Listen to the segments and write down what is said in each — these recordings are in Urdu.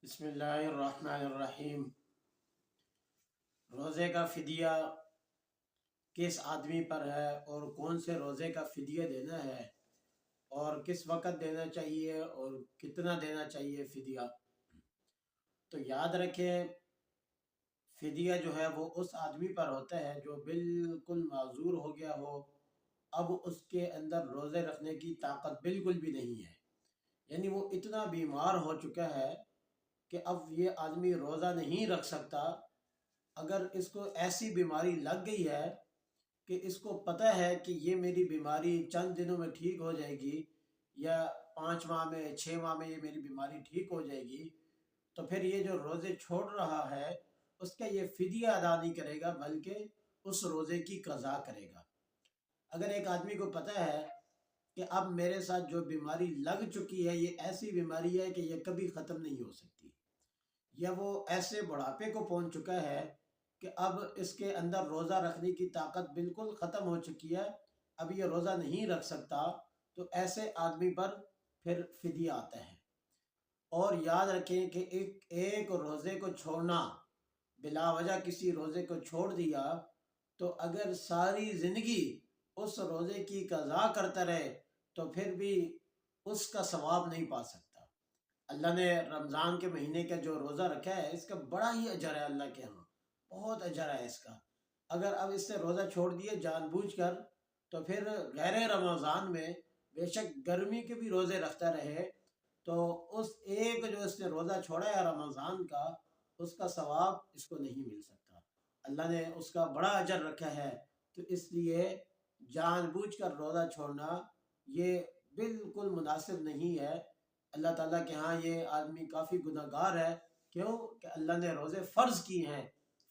بسم اللہ الرحمن الرحیم۔ روزے کا فدیہ کس آدمی پر ہے اور کون سے روزے کا فدیہ دینا ہے اور کس وقت دینا چاہیے اور کتنا دینا چاہیے فدیہ؟ تو یاد رکھیں، فدیہ جو ہے وہ اس آدمی پر ہوتا ہے جو بالکل معذور ہو گیا ہو، اب اس کے اندر روزے رکھنے کی طاقت بالکل بھی نہیں ہے، یعنی وہ اتنا بیمار ہو چکا ہے کہ اب یہ آدمی روزہ نہیں رکھ سکتا۔ اگر اس کو ایسی بیماری لگ گئی ہے کہ اس کو پتہ ہے کہ یہ میری بیماری چند دنوں میں ٹھیک ہو جائے گی، یا 5 ماہ میں 6 ماہ میں یہ میری بیماری ٹھیک ہو جائے گی، تو پھر یہ جو روزے چھوڑ رہا ہے اس کا یہ فدیہ ادا نہیں کرے گا، بلکہ اس روزے کی قضا کرے گا۔ اگر ایک آدمی کو پتہ ہے کہ اب میرے ساتھ جو بیماری لگ چکی ہے یہ ایسی بیماری ہے کہ یہ کبھی ختم نہیں ہو سکتی، یا وہ ایسے بڑھاپے کو پہنچ چکا ہے کہ اب اس کے اندر روزہ رکھنے کی طاقت بالکل ختم ہو چکی ہے، اب یہ روزہ نہیں رکھ سکتا، تو ایسے آدمی پر پھر فدیہ آتا ہے۔ اور یاد رکھیں کہ ایک روزے کو چھوڑنا، بلا وجہ کسی روزے کو چھوڑ دیا، تو اگر ساری زندگی اس روزے کی قضا کرتا رہے تو پھر بھی اس کا ثواب نہیں پا سکتا۔ اللہ نے رمضان کے مہینے کا جو روزہ رکھا ہے اس کا بڑا ہی اجر ہے، اللہ کے ہاں بہت اجر ہے اس کا۔ اگر اب اس سے روزہ چھوڑ دیے جان بوجھ کر، تو پھر غیر رمضان میں بے شک گرمی کے بھی روزے رکھتا رہے تو اس ایک جو اس نے روزہ چھوڑا ہے رمضان کا، اس کا ثواب اس کو نہیں مل سکتا۔ اللہ نے اس کا بڑا اجر رکھا ہے، تو اس لیے جان بوجھ کر روزہ چھوڑنا یہ بالکل مناسب نہیں ہے۔ اللہ تعالیٰ کے ہاں یہ آدمی کافی گناہ گار ہے، کیوں کہ اللہ نے روزے فرض کی ہیں،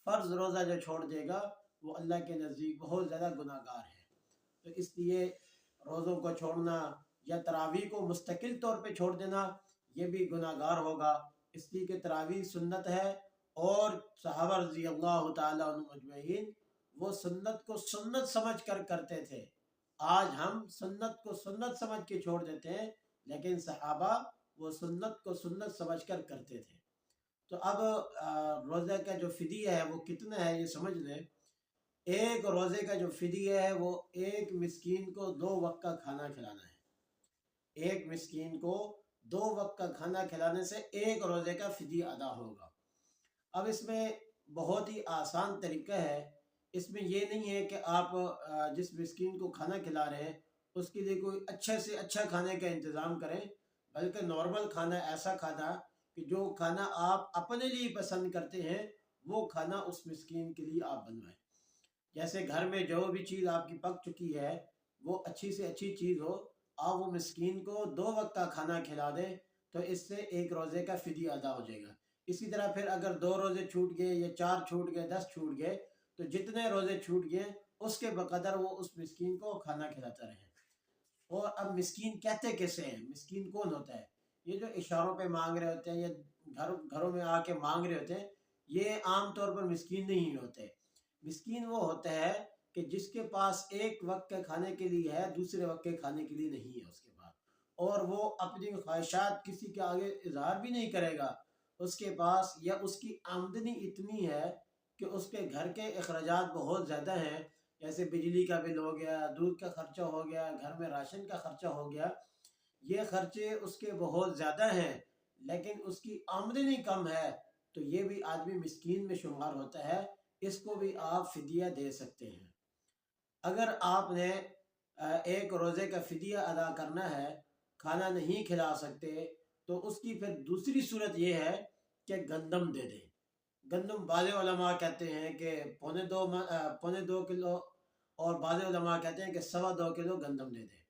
فرض روزہ جو چھوڑ دے گا وہ اللہ کے نزدیک بہت زیادہ گناہ گار ہے۔ تو اس لیے روزوں کو چھوڑنا یا تراویح کو مستقل طور پہ چھوڑ دینا یہ بھی گناہ گار ہوگا، اس لیے کہ تراویح سنت ہے، اور صحابہ رضی اللہ تعالیٰ عنہ اجمعین وہ سنت کو سنت سمجھ کر کرتے تھے۔ آج ہم سنت کو سنت سمجھ کے چھوڑ دیتے ہیں، لیکن صحابہ وہ سنت کو سنت سمجھ کر کرتے تھے۔ تو اب روزہ کا جو فدیہ ہے وہ کتنا ہے یہ سمجھ لیں۔ ایک روزے کا جو فدیہ ہے وہ ایک مسکین کو 2 وقت کا کھانا کھلانا ہے۔ ایک مسکین کو 2 وقت کا کھانا کھلانے سے ایک روزے کا فدیہ ادا ہوگا۔ اب اس میں بہت ہی آسان طریقہ ہے، اس میں یہ نہیں ہے کہ آپ جس مسکین کو کھانا کھلا رہے ہیں اس کے لیے کوئی اچھے سے اچھا کھانے کا انتظام کریں، بلکہ نارمل کھانا، ایسا کھانا کہ جو کھانا آپ اپنے لیے پسند کرتے ہیں وہ کھانا اس مسکین کے لیے آپ بنوائیں۔ جیسے گھر میں جو بھی چیز آپ کی پک چکی ہے وہ اچھی سے اچھی چیز ہو، آپ وہ مسکین کو 2 وقت کا کھانا کھلا دیں تو اس سے ایک روزے کا فدیہ ادا ہو جائے گا۔ اسی طرح پھر اگر 2 روزے چھوٹ گئے یا 4 چھوٹ گئے، 10 چھوٹ گئے، تو جتنے روزے چھوٹ گئے اس کے بقدر وہ اس مسکین کو کھانا کھلاتا رہے۔ اور اب مسکین کہتے کیسے ہیں، مسکین کون ہوتا ہے؟ یہ جو اشاروں پہ مانگ رہے ہوتے ہیں یا گھروں میں آ کے مانگ رہے ہوتے ہیں، یہ عام طور پر مسکین نہیں ہوتے۔ مسکین وہ ہوتا ہے کہ جس کے پاس ایک وقت کے کھانے کے لیے ہے، دوسرے وقت کے کھانے کے لیے نہیں ہے اس کے پاس، اور وہ اپنی خواہشات کسی کے آگے اظہار بھی نہیں کرے گا۔ اس کے پاس یا اس کی آمدنی اتنی ہے کہ اس کے گھر کے اخراجات بہت زیادہ ہیں، جیسے بجلی کا بل ہو گیا، دودھ کا خرچہ ہو گیا، گھر میں راشن کا خرچہ ہو گیا، یہ خرچے اس کے بہت زیادہ ہیں، لیکن اس کی آمدنی کم ہے، تو یہ بھی آدمی مسکین میں شمار ہوتا ہے، اس کو بھی آپ فدیہ دے سکتے ہیں۔ اگر آپ نے ایک روزے کا فدیہ ادا کرنا ہے، کھانا نہیں کھلا سکتے، تو اس کی پھر دوسری صورت یہ ہے کہ گندم دے دیں۔ گندم بعض علماء کہتے ہیں کہ پونے دو کلو، اور بعض علماء کہتے ہیں کہ 2.25 کلو گندم دے دیں،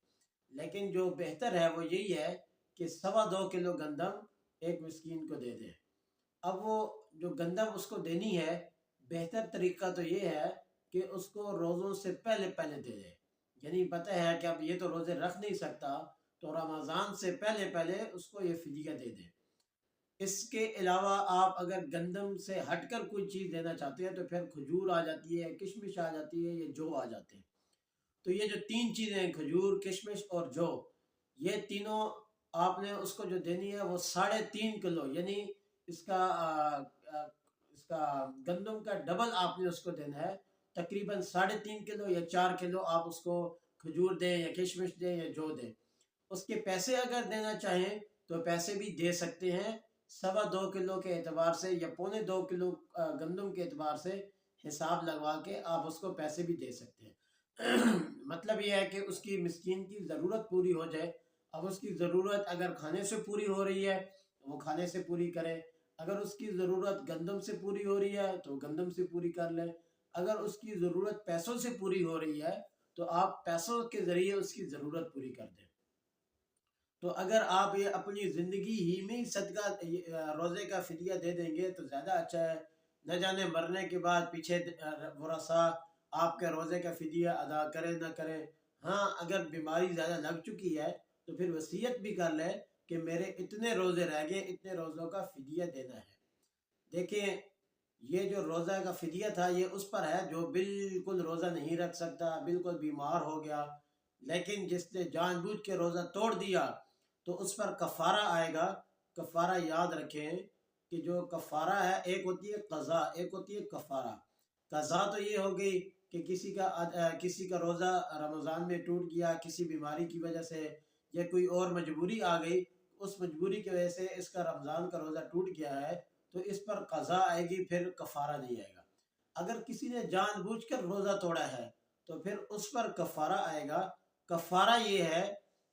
لیکن جو بہتر ہے وہ یہی ہے کہ 2.25 کلو گندم ایک مسکین کو دے دیں۔ اب وہ جو گندم اس کو دینی ہے، بہتر طریقہ تو یہ ہے کہ اس کو روزوں سے پہلے پہلے دے دے، یعنی پتہ ہے کہ اب یہ تو روزے رکھ نہیں سکتا، تو رمضان سے پہلے پہلے اس کو یہ فدیہ دے دے۔ اس کے علاوہ آپ اگر گندم سے ہٹ کر کوئی چیز دینا چاہتے ہیں تو پھر کھجور آ جاتی ہے، کشمش آ جاتی ہے، یا جو آ جاتے ہیں۔ تو یہ جو 3 چیزیں ہیں، کھجور، کشمش اور جو، یہ تینوں آپ نے اس کو جو دینی ہے وہ 3.5 کلو، یعنی اس کا اس کا گندم کا ڈبل آپ نے اس کو دینا ہے، تقریباً 3.5 کلو یا 4 کلو آپ اس کو کھجور دیں یا کشمش دیں یا جو دیں۔ اس کے پیسے اگر دینا چاہیں تو پیسے بھی دے سکتے ہیں، 2.25 کلو کے اعتبار سے یا 2.25 کلو گندم کے اعتبار سے حساب لگوا کے آپ اس کو پیسے بھی دے سکتے ہیں۔ مطلب یہ ہے کہ اس کی مسکین کی ضرورت پوری ہو جائے۔ اب اس کی ضرورت اگر کھانے سے پوری ہو رہی ہے وہ کھانے سے پوری کرے، اگر اس کی ضرورت گندم سے پوری ہو رہی ہے تو گندم سے پوری کر لیں، اگر اس کی ضرورت پیسوں سے پوری ہو رہی ہے تو آپ پیسوں کے ذریعے اس کی ضرورت پوری کر دیں۔ تو اگر آپ یہ اپنی زندگی ہی میں صدقہ روزے کا فدیہ دے دیں گے تو زیادہ اچھا ہے، نہ جانے مرنے کے بعد پیچھے ورثاء آپ کے روزے کا فدیہ ادا کریں نہ کریں۔ ہاں اگر بیماری زیادہ لگ چکی ہے تو پھر وصیت بھی کر لیں کہ میرے اتنے روزے رہ گئے، اتنے روزوں کا فدیہ دینا ہے۔ دیکھیں یہ جو روزہ کا فدیہ تھا یہ اس پر ہے جو بالکل روزہ نہیں رکھ سکتا، بالکل بیمار ہو گیا، لیکن جس نے جان بوجھ کے روزہ توڑ دیا تو اس پر کفارہ آئے گا۔ کفارہ یاد رکھیں کہ جو کفارہ ہے ایک ہوتی ہے قضا، ایک ہوتی ہے کفارہ۔ قضا تو یہ ہو گئی کہ کسی کا روزہ رمضان میں ٹوٹ گیا کسی بیماری کی وجہ سے یا کوئی اور مجبوری آ گئی، اس مجبوری کی وجہ سے اس کا رمضان کا روزہ ٹوٹ گیا ہے تو اس پر قضا آئے گی، پھر کفارہ نہیں آئے گا۔ اگر کسی نے جان بوجھ کر روزہ توڑا ہے تو پھر اس پر کفارہ آئے گا۔ کفارہ یہ ہے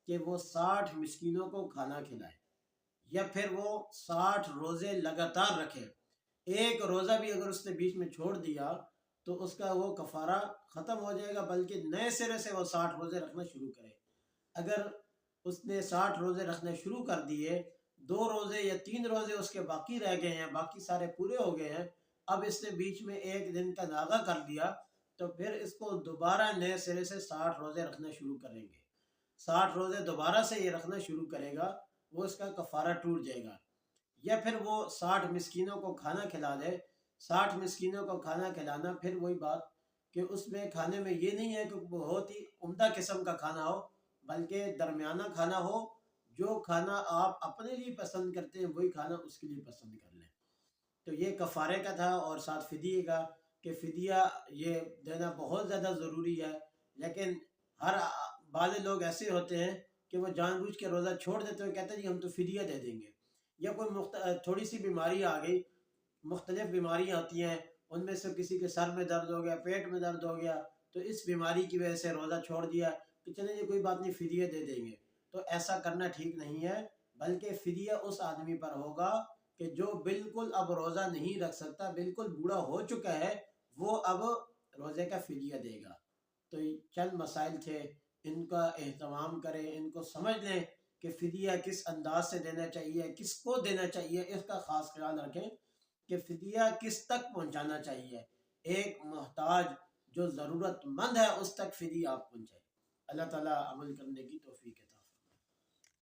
کہ وہ 60 مسکینوں کو کھانا کھلائے یا پھر وہ 60 روزے لگاتار رکھے۔ ایک روزہ بھی اگر اس نے بیچ میں چھوڑ دیا تو اس کا وہ کفارہ ختم ہو جائے گا، بلکہ نئے سرے سے وہ 60 روزے رکھنا شروع کرے۔ اگر اس نے 60 روزے رکھنے شروع کر دیے، 2 روزے یا 3 روزے اس کے باقی رہ گئے ہیں، باقی سارے پورے ہو گئے ہیں، اب اس نے بیچ میں ایک دن کا ناغہ کر دیا تو پھر اس کو دوبارہ نئے سرے سے 60 روزے رکھنا شروع کریں گے۔ 60 روزے دوبارہ سے یہ رکھنا شروع کرے گا، وہ اس کا کفارہ ٹوٹ جائے گا۔ یا پھر وہ 60 مسکینوں کو کھانا کھلا دے۔ 60 مسکینوں کو کھانا کھلانا پھر وہی بات کہ اس میں کھانے میں یہ نہیں ہے کہ بہت ہی عمدہ قسم کا کھانا ہو، بلکہ درمیانہ کھانا ہو، جو کھانا آپ اپنے لیے پسند کرتے ہیں وہی کھانا اس کے لیے پسند کر لیں۔ تو یہ کفارے کا تھا، اور ساتھ فدیے کا کہ فدیہ یہ دینا بہت زیادہ ضروری ہے، لیکن ہر بعض لوگ ایسے ہوتے ہیں کہ وہ جان بوجھ کے روزہ چھوڑ دیتے ہیں، کہتے ہیں جی ہم تو فدیہ دے دیں گے، یا کوئی تھوڑی سی بیماری آ گئی، مختلف بیماریاں ہوتی ہیں، ان میں سے کسی کے سر میں درد ہو گیا، پیٹ میں درد ہو گیا، تو اس بیماری کی وجہ سے روزہ چھوڑ دیا کہ چلیں جی کوئی بات نہیں فدیہ دے دیں گے، تو ایسا کرنا ٹھیک نہیں ہے۔ بلکہ فدیہ اس آدمی پر ہوگا کہ جو بالکل اب روزہ نہیں رکھ سکتا، بالکل بوڑھا ہو چکا ہے، وہ اب روزے کا فدیہ دے گا۔ تو یہ چند مسائل تھے، ان کا اہتمام کریں، ان کو سمجھ لیں کہ فدیہ کس انداز سے دینا چاہیے، کس کو دینا چاہیے، اس کا خاص خیال رکھیں کہ فدیہ کس تک پہنچانا چاہیے۔ ایک محتاج جو ضرورت مند ہے اس تک فدیہ آپ پہنچائیں۔ اللہ تعالیٰ عمل کرنے کی توفیق عطا